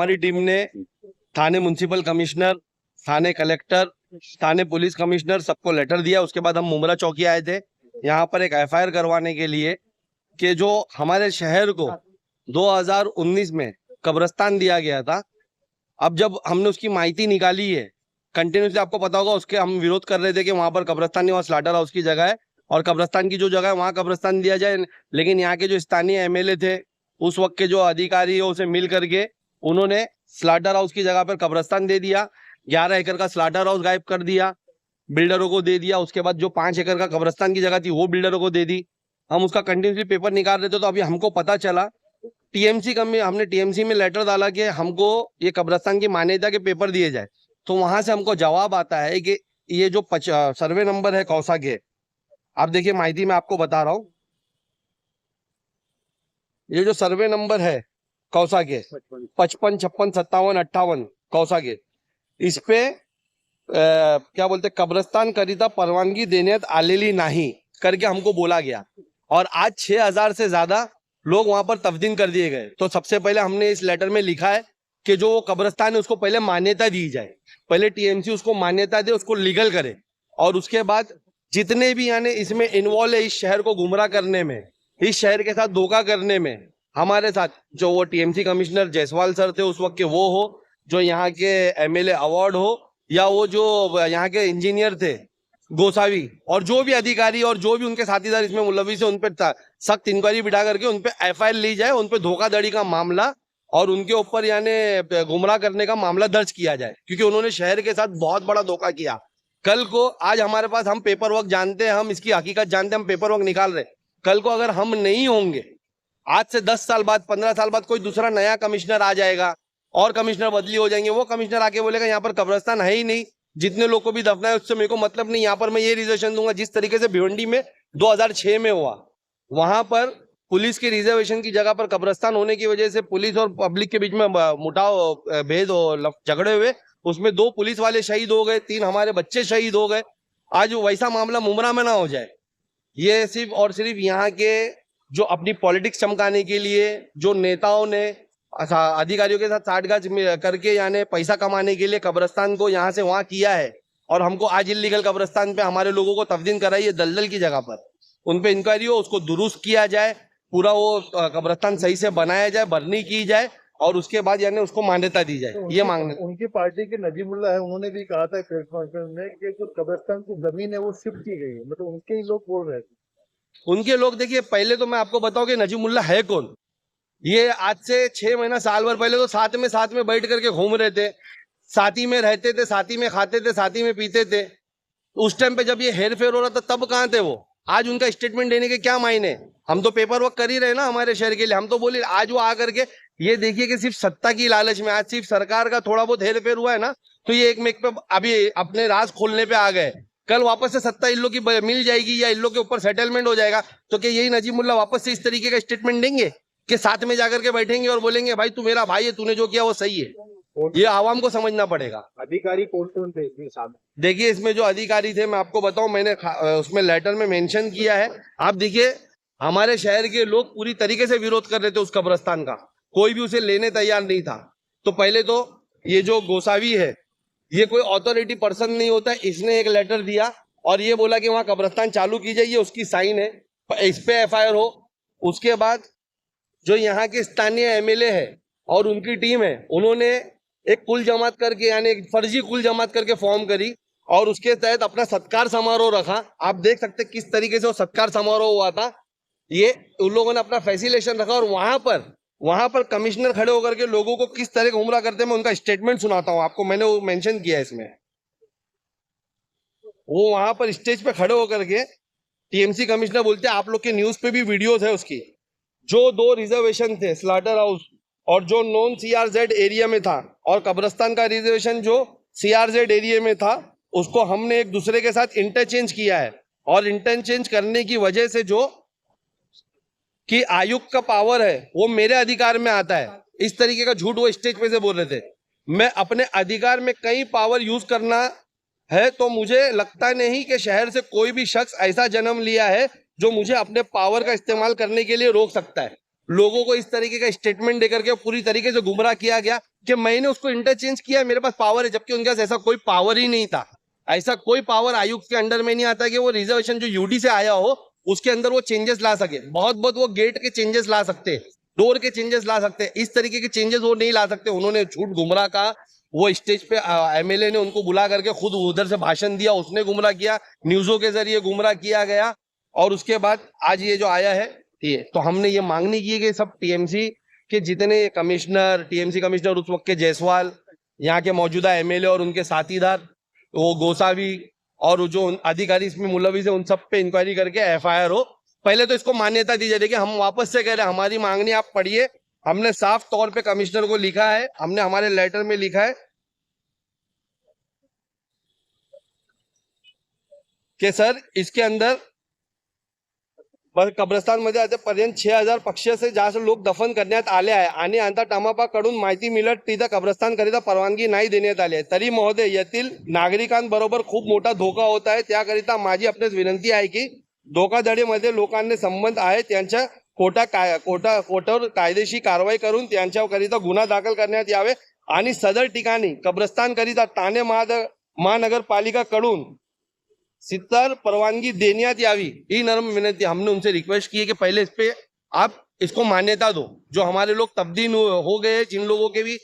हमारी टीम ने थाने municipal commissioner, थाने collector, थाने police commissioner सबको लेटर दिया। उसके बाद हम मुमरा चौकी आए थे यहाँ पर एक एफआईआर करवाने के लिए कि जो हमारे शहर को 2019 में कब्रिस्तान दिया गया था। अब जब हमने उसकी माहिती निकाली है कंटिन्यूसली, आपको पता होगा उसके हम विरोध कर रहे थे कि वहां पर कब्रिस्तान नहीं, वहाँ स्लाटर हाउस की जगह है और कब्रिस्तान की जो जगह है वहां कब्रिस्तान दिया जाए। लेकिन यहाँ के जो स्थानीय एमएलए थे उस वक्त के जो अधिकारी है उसे मिल करके उन्होंने स्लाटर हाउस की जगह पर कब्रिस्तान दे दिया। 11 एकड़ का स्लाटर हाउस गायब कर दिया, बिल्डरों को दे दिया। उसके बाद जो 5 एकड़ का कब्रिस्तान की जगह थी वो बिल्डरों को दे दी। हम उसका कंटिन्यूसली पेपर निकाल रहे थे, तो अभी हमको पता चला हमने टीएमसी में लेटर डाला कि हमको ये कब्रिस्तान की मान्यता के पेपर दिए जाए। तो वहां से हमको जवाब आता है कि ये जो सर्वे नंबर है कौसा के, आप देखिए माहिती मैं आपको बता रहा हूँ। ये जो सर्वे नंबर है कौसा के 55, 56, 57, 58 कौसा के, इस पे क्या बोलते कब्रिस्तान करिता परवानगी देण्यात आलेली नाही करके हमको बोला गया। और आज 6000 से ज्यादा लोग वहां पर तफ्दीन कर दिए गए। तो सबसे पहले हमने इस लेटर में लिखा है कि जो वो कब्रिस्तान है उसको पहले मान्यता दी जाए, पहले टीएमसी उसको मान्यता दे, उसको लीगल करे। और उसके बाद जितने भी यानी इसमें इन्वॉल्व है, इस शहर को गुमराह करने में, इस शहर के साथ धोखा करने में, हमारे साथ जो वो टीएमसी कमिश्नर जायसवाल सर थे उस वक्त के, वो हो, जो यहाँ के एमएलए अवार्ड हो, या वो जो यहाँ के इंजीनियर थे गोसावी, और जो भी अधिकारी और जो भी उनके साथीदार इसमें मुलविस है, उन पर सख्त इंक्वायरी बिठा करके उन पर एफआईआर ली जाए, उन पर धोखाधड़ी का मामला और उनके ऊपर यानी गुमराह करने का मामला दर्ज किया जाए, क्योंकि उन्होंने शहर के साथ बहुत बड़ा धोखा किया। कल को आज हमारे पास, हम पेपर वर्क जानते हैं, हम इसकी हकीकत जानते हैं, हम पेपर वर्क निकाल रहे हैं। कल को अगर हम नहीं होंगे, आज से 10 साल बाद, 15 साल बाद कोई दूसरा नया कमिश्नर आ जाएगा और कमिश्नर बदली हो जाएंगे, वो कमिश्नर आके बोलेगा यहाँ पर कब्रिस्तान है ही नहीं, जितने लोग को भी दफना है उससे मेरे को मतलब नहीं, यहाँ पर मैं ये रिजर्वेशन दूंगा। जिस तरीके से भिवंडी में 2006 में हुआ, वहां पर पुलिस के रिजर्वेशन की जगह पर कब्रिस्तान होने की वजह से पुलिस और पब्लिक के बीच में मुठाव, भेद और झगड़े हुए, उसमें 2 पुलिस वाले शहीद हो गए, 3 हमारे बच्चे शहीद हो गए। आज वैसा मामला मुमरा में ना हो जाए। ये सिर्फ और सिर्फ यहाँ के जो अपनी पॉलिटिक्स चमकाने के लिए जो नेताओं ने अधिकारियों के साथ साठगांठ करके यानी पैसा कमाने के लिए कब्रिस्तान को यहाँ से वहां किया है, और हमको आज इलीगल कब्रिस्तान पे हमारे लोगों को तफ्दीन कराई है दलदल की जगह पर। उन पे इंक्वायरी हो, उसको दुरुस्त किया जाए, पूरा वो कब्रिस्तान सही से बनाया जाए, भरनी की जाए, और उसके बाद यानी उसको मान्यता दी जाए। ये मांगने उनकी पार्टी के नजीमुल्लाह है, उन्होंने भी कहा था प्रेस कॉन्फ्रेंस में कि जो कब्रिस्तान की जमीन है वो शिफ्ट की गई है, मतलब उनके ही लोग बोल रहे थे। उनके लोग, देखिए पहले तो मैं आपको बताऊं कि नजीमुल्लाह है कौन। ये आज से 6 महीना साल भर पहले तो साथ में बैठ करके घूम रहे थे, साथ ही में रहते थे, साथ ही में खाते थे, साथ ही में पीते थे। उस टाइम पे जब ये हेर फेर हो रहा था तब कहाँ थे वो? आज उनका स्टेटमेंट देने के क्या मायने? हम तो पेपर वर्क कर ही रहे ना हमारे शहर के लिए, हम तो बोले। आज वो आकर के ये देखिए कि सिर्फ सत्ता की लालच में, आज सिर्फ सरकार का थोड़ा बहुत हेर फेर हुआ है ना, तो ये एक मेक पे अभी अपने राज खोलने पे आ गए। कल वापस से सत्ता इन लोग की मिल जाएगी या इन लोग के ऊपर सेटलमेंट हो जाएगा, तो क्या यही नजीमुल्लाह वापस से इस तरीके का स्टेटमेंट देंगे कि साथ में जाकर के बैठेंगे और बोलेंगे भाई तू मेरा भाई है, तूने जो किया वो सही है? ये आवाम को समझना पड़ेगा। अधिकारी कौन कौन थे इसमें शामिल? देखिए इसमें जो अधिकारी थे मैं आपको बताऊं, मैंने उसमें लेटर में मेंशन किया है। आप देखिए हमारे शहर के लोग पूरी तरीके से विरोध कर रहे थे उस कब्रिस्तान का, कोई भी उसे लेने तैयार नहीं था। तो पहले तो ये जो गोसावी है ये कोई अथॉरिटी पर्सन नहीं होता, इसने एक लेटर दिया और ये बोला कि वहां कब्रिस्तान चालू की जाइए, उसकी साइन है, इस पे एफआईआर हो। उसके बाद जो यहाँ के स्थानीय एमएलए है और उनकी टीम है, उन्होंने एक कुल जमात करके यानी एक फर्जी कुल जमात करके फॉर्म करी और उसके तहत अपना सत्कार समारोह रखा। आप देख सकते किस तरीके से वो सत्कार समारोह हुआ था। ये उन लोगों ने अपना फैसिलेशन रखा और वहां पर कमिश्नर खड़े होकर के लोगों को किस तरह गुमराह करते हैं, मैं उनका स्टेटमेंट सुनाता हूं आपको, मैंने वो मेंशन किया है इसमें। वो वहां पर स्टेज पे खड़े होकर के टीएमसी कमिश्नर बोलते हैं, आप लोग के न्यूज पे भी वीडियोस है उसकी, जो 2 रिजर्वेशन थे स्लाटर हाउस और जो नॉन सीआरजेड एरिया में था, और कब्रिस्तान का रिजर्वेशन जो सीआरजेड एरिया में था, उसको हमने एक दूसरे के साथ इंटरचेंज किया है। और इंटरचेंज करने की वजह से जो कि आयुक्त का पावर है वो मेरे अधिकार में आता है, इस तरीके का झूठ वो स्टेज पे से बोल रहे थे। मैं अपने अधिकार में कई पावर यूज करना है, तो मुझे लगता नहीं कि शहर से कोई भी शख्स ऐसा जन्म लिया है जो मुझे अपने पावर का इस्तेमाल करने के लिए रोक सकता है। लोगों को इस तरीके का स्टेटमेंट देकर के पूरी तरीके से गुमराह किया गया। कि मैंने उसको इंटरचेंज किया, मेरे पास पावर है, जबकि उनके पास ऐसा कोई पावर ही नहीं था। ऐसा कोई पावर आयुक्त के अंडर में नहीं आता कि वो रिजर्वेशन जो यूडी से आया हो उसके अंदर वो चेंजेस ला सके। बहुत बहुत वो गेट के चेंजेस ला सकते, डोर के चेंजेस ला सकते, इस तरीके के चेंजेस वो नहीं ला सकते। उन्होंने झूठ गुमराह कहा, वो स्टेज पे एमएलए ने उनको बुला करके खुद उधर से भाषण दिया, उसने गुमराह किया, न्यूजों के जरिए गुमराह किया गया। और उसके बाद आज ये जो आया है ये, तो हमने ये मांगनी की है कि सब टीएमसी के जितने कमिश्नर, टीएमसी कमिश्नर उस वक्त के जायसवाल, यहाँ के मौजूदा एमएलए और उनके साथीदार, वो गोसावी और जो अधिकारी इसमें मुलविस है, उन सब पे इंक्वायरी करके एफआईआर हो। पहले तो इसको मान्यता दी जाए। देखिए हम वापस से कह रहे हैं, हमारी मांगनी आप पढ़िए, हमने साफ तौर पे कमिश्नर को लिखा है, हमने हमारे लेटर में लिखा है कि सर इसके अंदर कब्रस्तान मध्ये आतापर्यंत 6000 पक्षाचे जास्त लोक दफन करण्यात आले आहे आणि आता टमापाकडून माहिती मिळत तिथं कब्रस्तान करिता परवानगी नाही देण्यात आली आहे। तरी महोदय येथील नागरिकांबरोबर खूप मोठा धोका होत आहे, त्याकरिता माझी आपल्यास विनंती आहे की धोकाधडीमध्ये लोकांचे संबंध आहे त्यांच्या कोटावर कायदेशीर कारवाई करून त्यांच्याकरिता गुन्हा दाखल करण्यात यावे आणि सदर ठिकाणी कब्रस्तान करिता ठाणे महानगरपालिकाकडून सितर परवानगी देनियात यावी, ये नर्म विनती। हमने उनसे रिक्वेस्ट की है कि पहले इस पे आप इसको मान्यता दो। जो हमारे लोग तब्दील हो गए, जिन लोगों के भी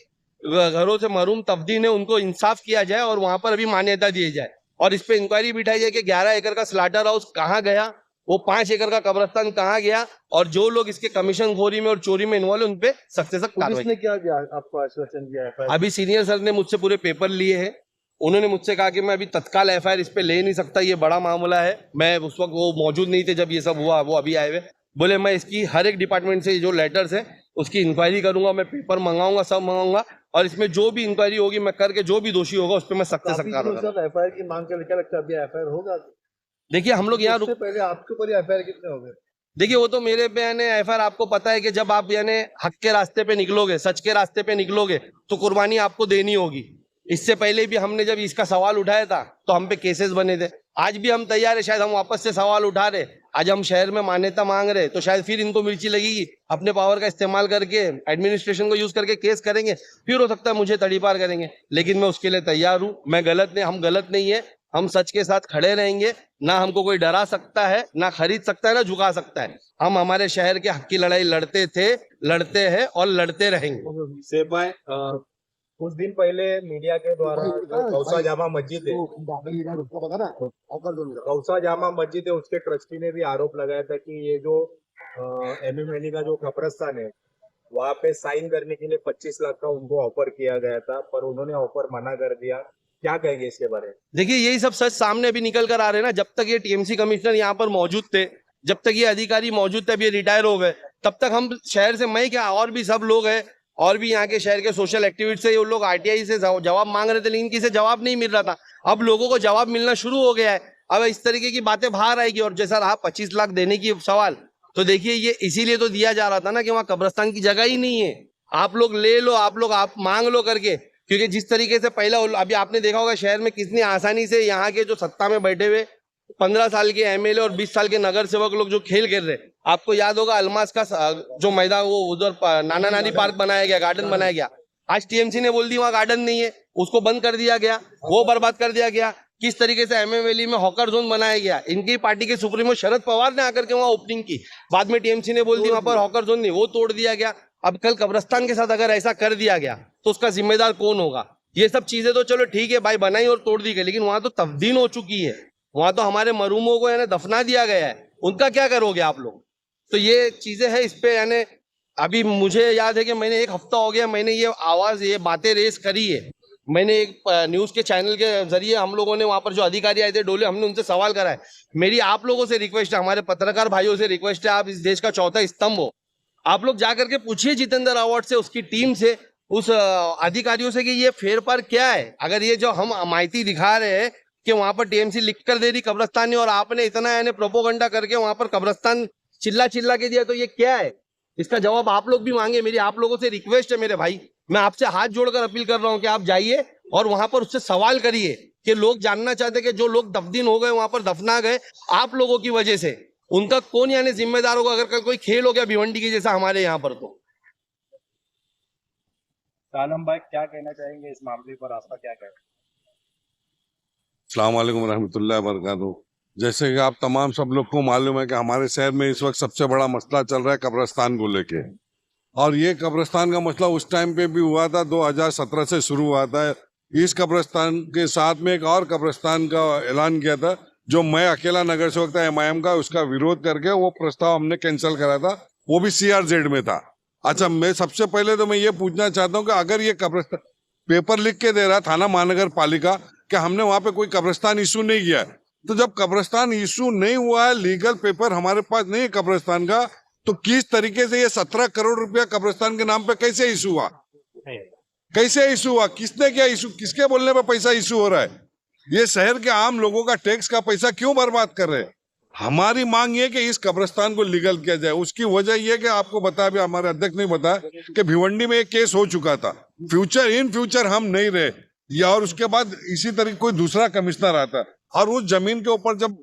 घरों से महरूम तब्दील है, उनको इंसाफ किया जाए और वहां पर अभी मान्यता दी जाए। और इस पे इंक्वायरी बिठाई जाए कि 11 एकड़ का स्लाटर हाउस कहाँ गया, वो 5 एकड़ का कब्रस्तान कहाँ गया, और जो लोग इसके कमीशन खोरी में और चोरी में इन्वॉल्व है उन पे सख्त से सख्त कार्रवाई। पुलिस ने क्या किया, आपको आश्वासन दिया है? अभी सीनियर सर ने मुझसे पूरे पेपर लिए हैं, उन्होंने मुझसे कहा कि मैं अभी तत्काल एफआईआर इस पे ले नहीं सकता, ये बड़ा मामला है। मैं उस वक्त वो मौजूद नहीं थे जब ये सब हुआ, वो अभी आए हुए। बोले मैं इसकी हर एक डिपार्टमेंट से जो लेटर्स है उसकी इंक्वायरी करूंगा, मैं पेपर मंगाऊंगा, सब मंगाऊंगा, और इसमें जो भी इंक्वायरी होगी मैं करके जो भी दोषी होगा उस पर मैं सख्त से सख्त कार्रवाई करूंगा। एफआईआर की मांग कर क्या लगता है, अभी एफआईआर होगा? देखिए हम लोग यहाँ उससे पहले आपके ऊपर एफआईआर कितने हो गए? देखिए वो तो मेरे पे यानी एफआईआर, आपको पता है कि जब आप यानी हक के रास्ते पे निकलोगे, सच के रास्ते पे निकलोगे तो कुर्बानी आपको देनी होगी। इससे पहले भी हमने जब इसका सवाल उठाया था तो हम पे केसेस बने थे। आज भी हम तैयार है, शायद हम वापस से सवाल उठा रहे, आज हम शहर में मान्यता मांग रहे, तो शायद फिर इनको मिर्ची लगेगी, अपने पावर का इस्तेमाल करके एडमिनिस्ट्रेशन को यूज करके केस करेंगे, फिर हो सकता है मुझे तड़ीपार करेंगे। लेकिन मैं उसके लिए तैयार हूँ, मैं गलत नहीं, हम गलत नहीं है, हम सच के साथ खड़े रहेंगे। ना हमको कोई डरा सकता है, ना खरीद सकता है, ना झुका सकता है। हम हमारे शहर के हक की लड़ाई लड़ते थे, लड़ते हैं और लड़ते रहेंगे। से भाई कुछ दिन पहले मीडिया के द्वारा जो कौसा जामा मस्जिद है, कौसा जामा मस्जिद है, उसके ट्रस्टी ने भी आरोप लगाया था कि ये जो एमएमएलए का जो कब्रस्तान है वहाँ पे साइन करने के लिए 25 लाख का उनको ऑफर किया गया था, पर उन्होंने ऑफर मना कर दिया। क्या कहेंगे इसके बारे में? देखिए यही सब सच सामने अभी निकल कर आ रहे हैं ना। जब तक ये टीएमसी कमिश्नर यहाँ पर मौजूद थे, जब तक ये अधिकारी मौजूद थे, अब ये रिटायर हो गए, तब तक हम शहर से, मैं क्या और भी सब लोग हैं, और भी यहाँ के शहर के सोशल एक्टिविस्ट से, ये लोग आरटीआई से जवाब मांग रहे थे, लेकिन किसी जवाब नहीं मिल रहा था। अब लोगों को जवाब मिलना शुरू हो गया है। अब इस तरीके की बातें बाहर आएगी। और जैसा रहा 25 लाख देने की सवाल, तो देखिए ये इसीलिए तो दिया जा रहा था ना कि वहाँ कब्रस्तान की जगह ही नहीं है। आप लोग ले लो, आप मांग लो करके, क्योंकि जिस तरीके से पहला अभी आपने देखा होगा शहर में कितनी आसानी से यहाँ के जो सत्ता में बैठे हुए 15 साल के एमएलए और 20 साल के नगर सेवक लोग जो खेल खेल रहे, आपको याद होगा अलमास का जो मैदान, वो उधर नाना नानी पार्क बनाया गया, गार्डन बनाया गया। आज टीएमसी ने बोल दी वहाँ गार्डन नहीं है, उसको बंद कर दिया गया, वो बर्बाद कर दिया गया। किस तरीके से एमएमएलए में हॉकर जोन बनाया गया, इनकी पार्टी के सुप्रीमो शरद पवार ने आकर के वहाँ ओपनिंग की, बाद में टीएमसी ने बोल दी वहां पर हॉकर जोन नहीं, वो तोड़ दिया गया। अब कल कब्रस्तान के साथ अगर ऐसा कर दिया गया तो उसका जिम्मेदार कौन होगा? ये सब चीजें तो चलो ठीक है भाई, बनाई और तोड़ दी गई, लेकिन वहां तो तब्दील हो चुकी है, वहां तो हमारे मरूमों को यानी दफना दिया गया है, उनका क्या करोगे आप लोग? तो ये चीजें हैं, इस पे यानी अभी मुझे याद है कि मैंने 1 हफ्ता हो गया, मैंने ये बातें रेस करी है। मैंने एक न्यूज के चैनल के जरिए हम लोगों ने वहां पर जो अधिकारी आए थे डोले, हमने उनसे सवाल करा है। मेरी आप लोगों से रिक्वेस्ट है, हमारे पत्रकार भाइयों से रिक्वेस्ट है, आप इस देश का चौथा स्तंभ हो, आप लोग जाकर के पूछिए जितेंद्र अवार्ड से, उसकी टीम से, उस अधिकारियों से कि ये फेर पार क्या है। अगर ये जो हम माहिती दिखा रहे हैं कि वहां पर टीएमसी लिख कर दे रही कब्रस्तान नहीं, और आपने इतना यानी प्रोपोगंडा करके वहां पर कब्रस्तान चिल्ला चिल्ला के दिया, तो ये क्या है? इसका जवाब आप लोग भी मांगे। मेरी आप लोगों से रिक्वेस्ट है मेरे भाई, मैं आपसे हाथ जोड़कर अपील कर रहा हूं कि आप जाइए और वहां पर उससे सवाल करिए कि लोग जानना चाहते कि जो लोग दफदीन हो गए, वहां पर दफना गए आप लोगों की वजह से, उनका कौन यानी जिम्मेदार होगा? अगर कल कोई खेल हो गया भिवंडी की जैसा हमारे यहाँ पर, तो आलम भाई क्या कहना चाहेंगे इस मामले पर, आपका क्या कहना है? अस्सलाम वालेकुम रहमतुल्लाहि व बरकातहू। जैसे कि आप तमाम सब लोग को मालूम है कि हमारे शहर में इस वक्त सबसे बड़ा मसला चल रहा है कब्रिस्तान को लेके, और ये कब्रिस्तान का मसला उस टाइम पे भी हुआ था, 2017 से शुरू हुआ था। इस कब्रिस्तान के साथ में एक और कब्रिस्तान का ऐलान किया था, जो मैं अकेला नगर सेवक था MIM का, उसका विरोध करके वो प्रस्ताव हमने कैंसिल करा था, वो भी CRZ में था। अच्छा, मैं सबसे पहले तो मैं ये पूछना चाहता हूँ कि अगर ये कब्रिस्तान पेपर लिख के दे रहा थाना महानगर पालिका कि हमने वहां पे कोई कब्रिस्तान इशू नहीं किया है, तो जब कब्रिस्तान इशू नहीं हुआ है, लीगल पेपर हमारे पास नहीं है कब्रिस्तान का, तो किस तरीके से ये 17 करोड़ रुपया कब्रिस्तान के नाम पे कैसे इशू हुआ? कैसे इशू हुआ? किसने क्या इशू, किसके बोलने पे पैसा इशू हो रहा है? ये शहर के आम लोगों का टैक्स का पैसा क्यों बर्बाद कर रहे हैं? हमारी मांग ये कि इस कब्रिस्तान को लीगल किया जाए। उसकी वजह ये कि आपको बताया, भी हमारे अध्यक्ष ने बताया कि भिवंडी में एक केस हो चुका था, इन फ्यूचर हम नहीं रहे, या और उसके बाद इसी तरीके कोई दूसरा कमिश्नर आता, और उस जमीन के ऊपर जब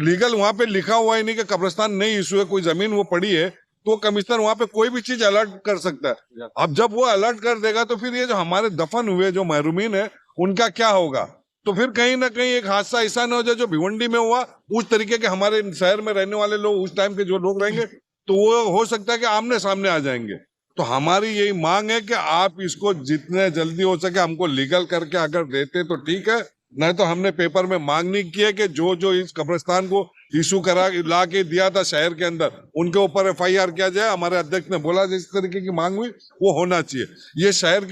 लीगल वहां पे लिखा हुआ ही नहीं कि कब्रिस्तान नहीं इशू है, कोई जमीन वो पड़ी है, तो कमिश्नर वहां पे कोई भी चीज अलर्ट कर सकता है। अब जब वो अलर्ट कर देगा तो फिर ये जो हमारे दफन हुए जो महरूमीन है उनका क्या होगा? तो फिर कहीं ना कहीं एक हादसा ऐसा न हो जाए जो भिवंडी में हुआ, उस तरीके के हमारे शहर में रहने वाले लोग, उस टाइम के जो लोग रहेंगे, तो वो हो सकता है कि आमने सामने आ जाएंगे। तो हमारी यही मांग है कि आप इसको जितने जल्दी हो सके हमको लीगल करके अगर देते तो ठीक है, नहीं तो हमने पेपर में मांग नहीं की है कि जो इस कब्रिस्तान को इशू करा ला के दिया था शहर के अंदर, उनके ऊपर FIR किया जाए। हमारे अध्यक्ष ने बोला जिस तरीके की मांग हुई वो होना चाहिए। ये शहर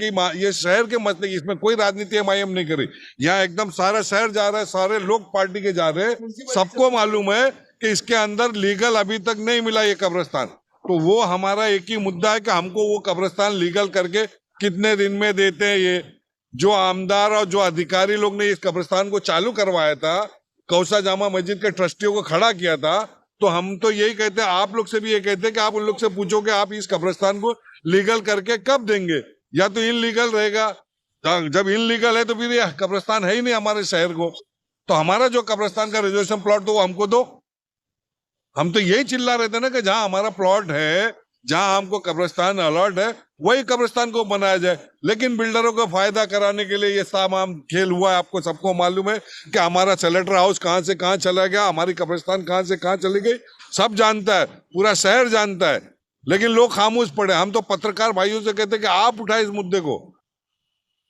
के मसले, इसमें कोई राजनीति MIM नहीं करी, यहाँ एकदम सारा शहर जा रहा है, सारे लोग पार्टी के जा रहे हैं, सबको मालूम है कि इसके अंदर लीगल अभी तक नहीं मिला ये कब्रिस्तान। तो वो हमारा एक ही मुद्दा है कि हमको वो कब्रिस्तान लीगल करके कितने दिन में देते हैं। ये जो आमदार और जो अधिकारी लोग ने इस कब्रिस्तान को चालू करवाया था, कौसा जामा मस्जिद के ट्रस्टियों को खड़ा किया था, तो हम तो यही कहते हैं, आप लोग से भी ये कहते हैं कि आप उन लोग से पूछो कि आप इस कब्रिस्तान को लीगल करके कब देंगे, या तो इनलीगल रहेगा। जब इनलीगल है तो फिर ये कब्रिस्तान है ही नहीं हमारे शहर को, तो हमारा जो कब्रिस्तान का रिजर्वेशन प्लॉट तो वो हमको दो। हम तो यही चिल्ला रहे थे ना कि जहां हमारा प्लॉट है, जहां हमको कब्रिस्तान अलॉट है, वही कब्रिस्तान को बनाया जाए। लेकिन बिल्डरों को फायदा कराने के लिए ये तमाम खेल हुआ है। आपको सबको मालूम है कि हमारा सेलेटर हाउस कहां से कहां चला गया, हमारी कब्रिस्तान कहां से कहां चली गई, सब जानता है, पूरा शहर जानता है, लेकिन लोग खामोश पड़े। हम तो पत्रकार भाइयों से कहते हैं कि आप उठाए इस मुद्दे को।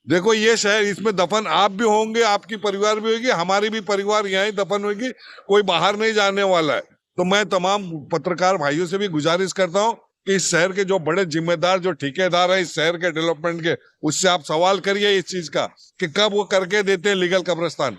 देखो ये शहर, इसमें दफन आप भी होंगे, आपकी परिवार भी होगी, हमारी भी परिवार यहाँ ही दफन होगी, कोई बाहर नहीं जाने वाला है। तो मैं तमाम पत्रकार भाइयों से भी गुजारिश करता हूँ कि इस शहर के जो बड़े जिम्मेदार, जो ठेकेदार है इस शहर के डेवलपमेंट के, उससे आप सवाल करिए इस चीज का कि कब वो करके देते हैं लीगल कब्रिस्तान।